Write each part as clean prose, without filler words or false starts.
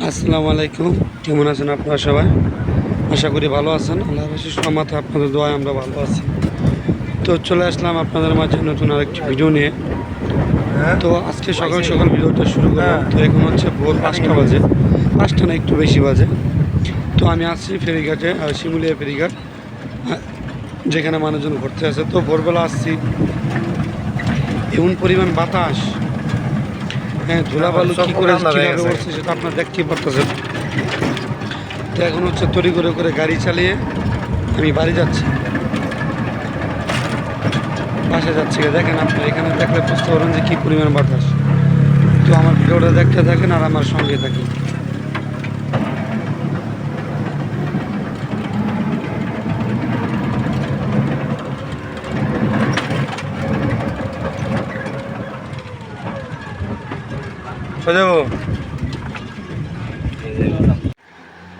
আসসালামু আলাইকুম, কেমন আছেন আপনারা সবাই? আশা করি ভালো আছেন। আল্লাহর অশেষ রহমতে আপনাদের দোয়ায় আমরা ভালো আছি। তো চলে আসলাম আপনাদের মাঝে নতুন আরেকটি ভিডিও নিয়ে। তো আজকে সকাল সকাল ভিডিওটা শুরু করলাম। তো এখন হচ্ছে ভোর 5টা বাজে, 5টা না একটু বেশি বাজে। তো আমি আসছি ফেরিঘাটে, শিমুলিয়া ফেরিঘাট, যেখানে মানুষজন ঘুরতে আসে। তো ভোরবেলা আসছি, এমন পরিমাণ বাতাস, হ্যাঁ, ধুলাবালু কী করে কীভাবে উঠছে সেটা আপনার দেখতেই পারতেছেন। তো এখন হচ্ছে তড়ি করে করে গাড়ি চালিয়ে আমি বাড়ি যাচ্ছি, বাসায় যাচ্ছি। দেখেন আপনি এখানে দেখলে বুঝতে পারেন যে কী পরিমাণ বাতাস। তো আমার ভিডিওটা দেখতে থাকেন আর আমার সঙ্গে থাকেন।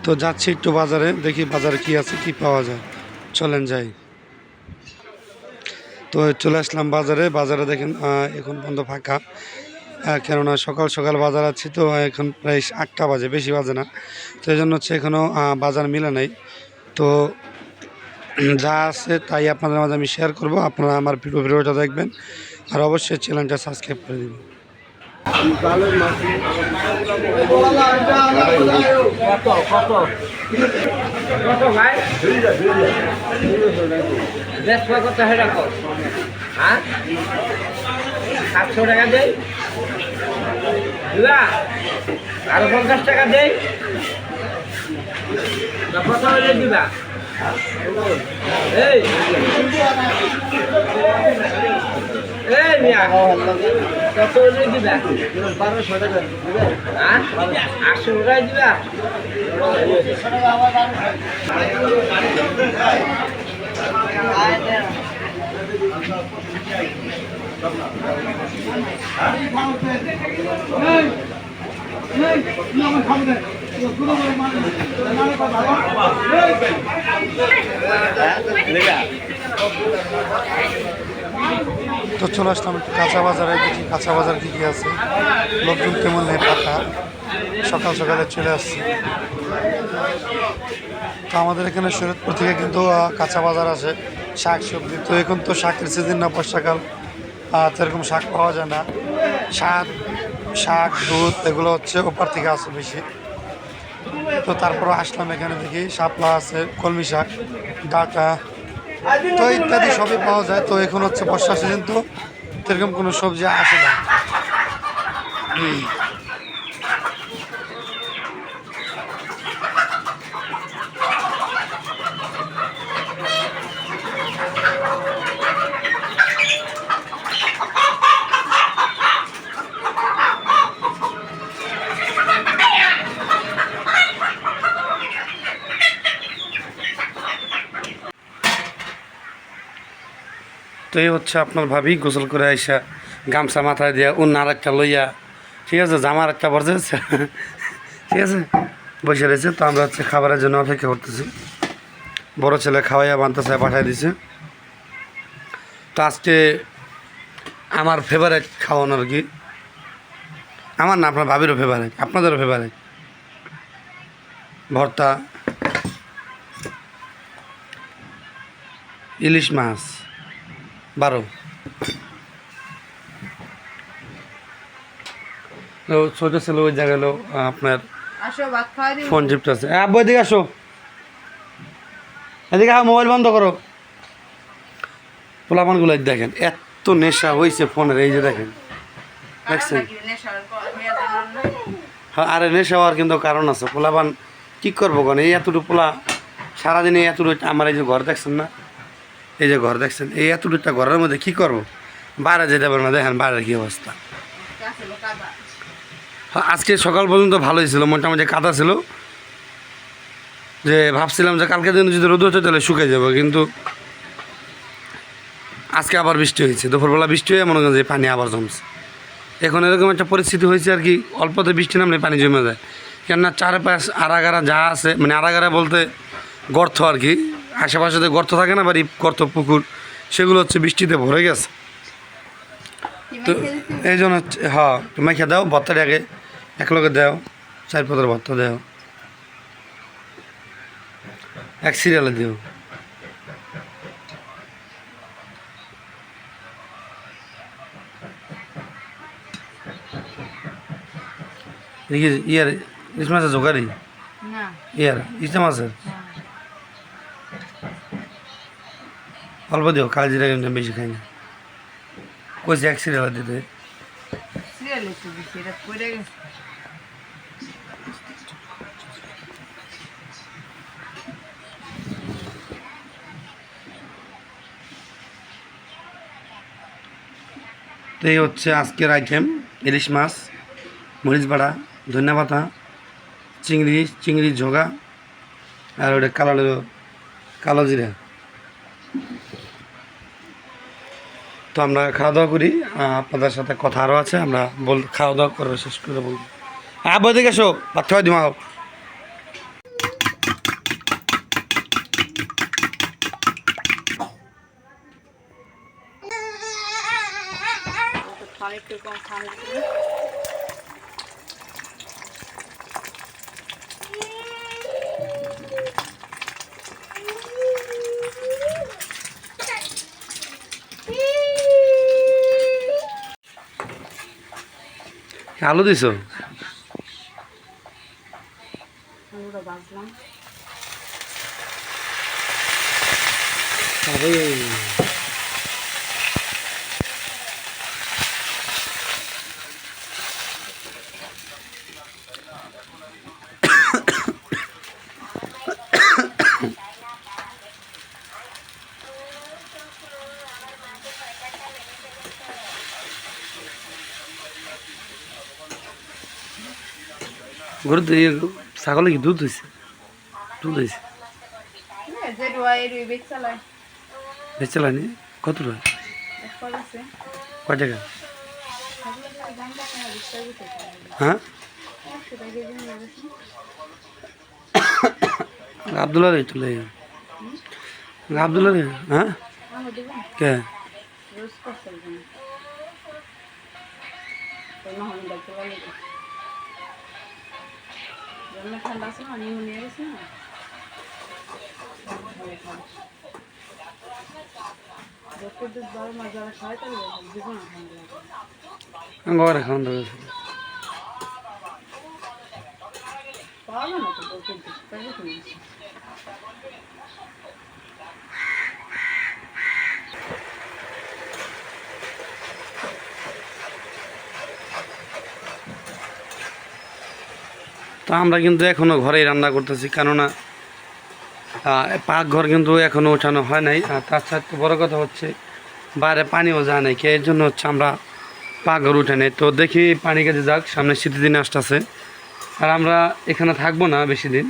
তো যাচ্ছি একটু বাজারে, দেখি বাজারে কি আছে, কি পাওয়া যায়। চলেন যাই। তো চলে আসলাম বাজারে। বাজারে দেখেন এখন বন্ধ, ফাঁকা। কেননা সকাল সকাল বাজার আছি, তো এখন প্রায় 8টা বাজে, বেশি বাজে না। তো এই জন্য হচ্ছে এখনও বাজার মিলে নাই। তো যা আছে তাই আপনাদের মাঝে আমি শেয়ার করব। আপনারা আমার ভিডিওটা দেখবেন আর অবশ্যই চ্যানেলটা সাবস্ক্রাইব করে দেবেন। কত রাখো? হ্যাঁ, 700 টাকা দেই, আরো 50 টাকা দেই। কত হলে দিবা? এই মিয়া, কত হলে দিবা? 1200 টাকা। হ্যাঁ, 800 টাকা দিবা। তো চলে আসলাম একটু কাঁচা বাজারে, দেখি কাঁচা বাজার কী কী আছে, লোকজন কেমন নেই, ফাঁকা। সকাল সকালে চলে আসছি। তো আমাদের এখানে শরীয়তপুর থেকে কিন্তু কাঁচা বাজার আছে, শাক সবজি। তো এখন তো শাকের সিজন না, বর্ষাকাল, সেরকম শাক পাওয়া যায় না। শাক দুধ এগুলো হচ্ছে ওপার থেকে আসে বেশি। তো তারপরে আসলাম এখানে, দেখি শাপলা আছে, কলমি শাক, ডাঁটা, তো ইত্যাদি সবই পাওয়া যায়। তো এখন হচ্ছে বর্ষা সিজন, তো সেরকম কোনো সবজি আসে না। তো এই হচ্ছে আপনার ভাবি গোসল করে আইসা গামছা মাথায় দিয়া, অন্য আর একটা লইয়া, ঠিক আছে, জামার একটা পরছে, ঠিক আছে, বসে রয়েছে। তো আমরা হচ্ছে খাবারের জন্য অপেক্ষা করতেছি। বড় ছেলে খাওয়াইয়া বানতেছে, পাঠাই দিছে। তো আজকে আমার ফেভারেট খাওয়ানো আর কি, আমার না, আপনার ভাবিরও ফেভারেট, আপনাদেরও ফেভারেট, ভর্তা, ইলিশ মাছ 12। তো ছোট ছেলে ওই জায়গায় আপনার ফোন চিপতে আছে। আব্বু এদিকে আসো, এদিকে মোবাইল বন্ধ করো। পোলাপানগুলো দেখেন এত নেশা হয়েছে ফোনের, এই যে দেখেন, দেখছেন? হ্যাঁ, আরে নেশা হওয়ার কিন্তু কারণ আছে। পোলাপান কী করবো কেন, এই এতটুকু পোলা সারাদিনে এতটুকু, আমার এই যে ঘর দেখছেন না, এই যে ঘর দেখছেন, এই এতটুকটা ঘরের মধ্যে কী করবো, বাইরে যেতে পারবো না। দেখেন বাইরের কী অবস্থা। আজকে সকাল পর্যন্ত ভালোই ছিল, মোটামুটি কাদা ছিল, যে ভাবছিলাম যে কালকে দিন যদি রোদ হচ্ছে তাহলে শুকিয়ে যাবো, কিন্তু আজকে আবার বৃষ্টি হয়েছে। দুপুরবেলা বৃষ্টি হয়ে মনে করেন যে পানি আবার জমছে। এখন এরকম একটা পরিস্থিতি হয়েছে আর কি, অল্পতে বৃষ্টি নামলে পানি জমে যায়। কেননা চারপাশ আড়াগাড়া যা আছে, মানে আড়াগাড়া বলতে গর্ত আর কি, আশেপাশে গর্ত থাকে না, বাড়ি গর্ত পুকুর, সেগুলো হচ্ছে বৃষ্টিতে ভরে গেছে। তো এই জন্য হ্যাঁ তুমি খেয়ে দাও ভর্তাটা আগে এক লগে দাও 4 পদের ভর্তা দাও এক সিরিয়ালে দিও দেখি ইয়ার ইলিশ মাছের জোগাড়ি না ইয়ার ইলিশ মাছের অল্প দিও কাল জিরা কিন্তু বেশি খাই না কইছে এক সিরিয়ালে দিতে সিরিয়াল এসে দিছি এটা পড়ে গেছে তো এই হচ্ছে আজকের আইটেম ইলিশ মাছ মরিচ বাড়া ধনিয়া পাতা চিংড়ি ঝোগা আর ওটা কালো জিরা তো আমরা খাওয়া দাওয়া করি আপনাদের সাথে কথা আরও আছে আমরা খাওয়া দাওয়া করে শেষ করে বলবো আবার দেখে এসো ভাত খাওয়াই দিমা পানি একটু কম খাওয়া আলু দিছো আলুটা ভাজলাম গরু ছাগলে কি দুধ হয়েছে যে রুয়াই রুই বেচ চালায় বেচে লানি কত রুয়া একবার আছে কয় টাকা সবগুলো দাম দেখে না বিস্তার দিতে হ্যাঁ 100 টাকা কেজি নিয়ে গেছে আবদুল্লাহ রে চলে আবদুল্লাহ রে হ্যাঁ আমার দেবেন কে রোজ করতে হবে তো না হলে দেখতে পারি জন্য ঠান্ডা আছে না নিউমোনিয়া গেছে না ডক্টর দুধ 12 মাস যারা খায় তাহলে জীবন ঠান্ডা ঘরে খাওয়ান দাওয়া পাওয়া না তো ডক্টর দুধ তাই তো তো আমরা কিন্তু এখনও ঘরেই রান্না করতেছি কেননা পাকঘর কিন্তু এখনও ওঠানো হয় নাই আর তার সাথে বড় কথা হচ্ছে বাইরে পানিও যায় নাই এর জন্য হচ্ছে আমরা পাকঘর উঠে নেই তো দেখি পানি কাজে যাক সামনে শীতের দিন আসতেছে আর আমরা এখানে থাকবো না বেশি দিন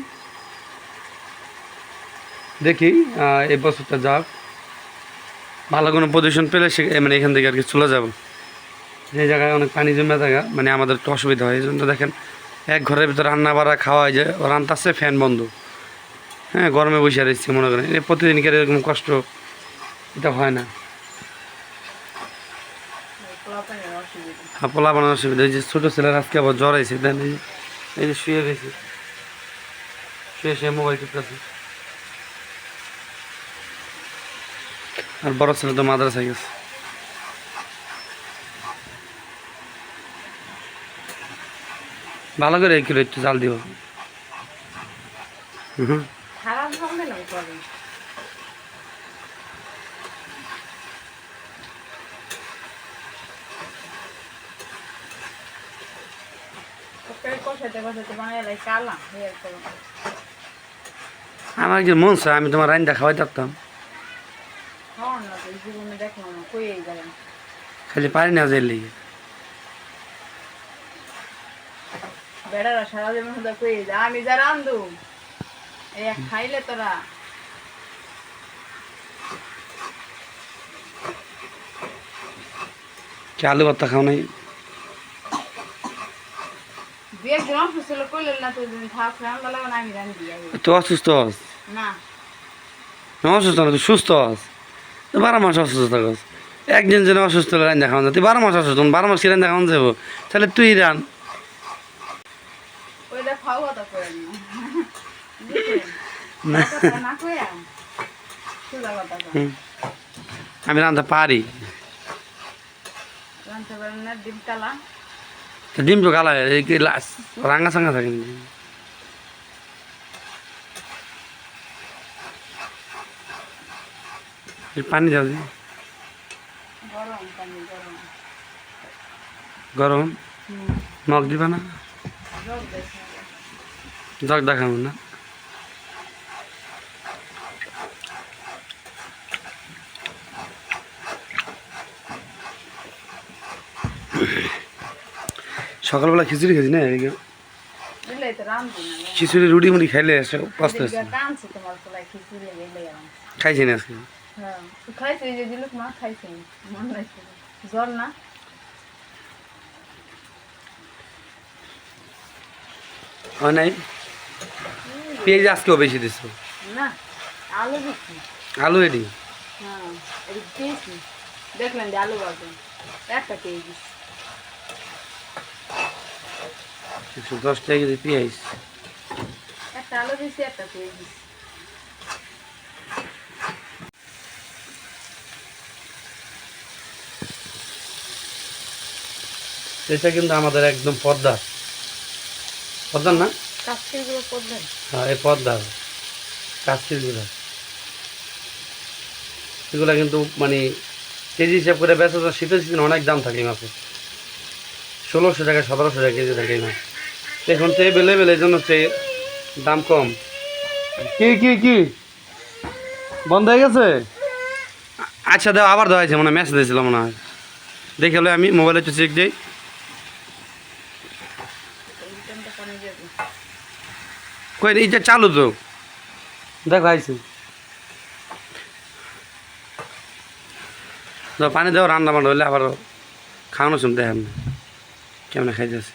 দেখি এই বছরটা যাক ভালো কোনো পজিশন পেলে সে মানে এখান থেকে আর কি চলে যাব যে জায়গায় অনেক পানি জমে থাকা মানে আমাদের একটু অসুবিধা হয় এই জন্য দেখেন এক ঘরের ভিতরে রান্না বাড়া খাওয়া হয় যে রান্তাছে ফ্যান বন্ধ হ্যাঁ গরমে বসে রয়েছি মনে করেন প্রতিদিনকার এরকম কষ্ট এটা হয় না পোলা বানানোর অসুবিধা এই যে ছোটো ছেলের আজকে আবার জ্বর আইছে দেন এই যে শুয়ে গেছে শুয়ে মোবাইল টিপতেছে আর বড় ছেলে তো মাদ্রাসায় গেছে ভালো করে কিলো একটু জাল দিব খারাপ হবে না করে আমার যে মন চায় আমি তোমার রান্না খাওয়াই থাকতাম খালি পারি না যে লিগে বেড়ারা সারা জীবন শুধু কই যা আমি যা রান্ধু এই খাইলে তোরা কি আলু ভর্তা খাও নাই বিয়ে গ্রাম ফসল কইলে না তো তুমি খাও খাম বলা না আমি রান্ধি তো অসুস্থ আস না অসুস্থ না তুই সুস্থ আস তো 12 মাস অসুস্থ থাকস একদিন যেন অসুস্থ হলে রান্না খাওয়ান যায়, তুই 12 মাস অসুস্থ, 12 মাস কি রান্না খাওয়ান যাবো? তাহলে তুই রান। ওইটা খাও কথা কই না না কইয়া সোজা কথা কই হুম। আমি রান্না পারি। রান্তে পারেন না ডিম কালা তা ডিম তো গালা রাঙা সাঙ্গা থাকে না। পানি দাও দি, গরম পানি গরম গরম মগ দিবা না? জগ দেখে জগ দেখাবো না। সকালবেলা খিচুড়ি খেয়েছি না, এদিকে দিলে তো রান্ধি না খিচুড়ি রুটি মুড়ি খাইলে কষ্ট হচ্ছে। কানছে তোমার পোলায় খিচুড়ি দিলে খাইছি না আজকে। হ্যাঁ খাইছে এই যে দিলুক মা খাইছে মন লাগছে জ্বর না হয় নাই, পেঁয়াজ আজকেও বেশি দিচ্ছ। না আলু দিচ্ছি আলু এডি হ্যাঁ এই দিয়েছি দেখলেন যে আলু বাজে একটা কেজি 110 টাকা কেজি পেঁয়াজ। একটা আলু দিয়েছি একটা কেজি এটা কিন্তু আমাদের একদম পদ্মা, পদ্মার না? কাশ্মীর গুলো করবেন হ্যাঁ এই পদ্মা কাশ্মীরগুলো, এগুলো কিন্তু মানে কেজি হিসাব করে বেচা যায়। শীতের সিজন অনেক দাম থাকে এই মাছের, 1600 টাকা 1700 টাকা কেজি থাকে এই মাছ। এখন তো এভেলেবেল, এই জন্য হচ্ছে দাম কম। কি কি কি বন্ধ হয়ে গেছে? আচ্ছা দাও, আবার দেওয়া হয়েছে, মনে হয় মেসেজ দিয়েছিল মনে হয়। দেখে হলে আমি মোবাইলে একটু চেক দিই। পানি দেবো কই এইটা চালু তো, দেখো আইছে। পানি দেওয়া রান্না বান্না হলে আবার খাওয়ানো শুনতে দেখেন কেমন খাইতেছে।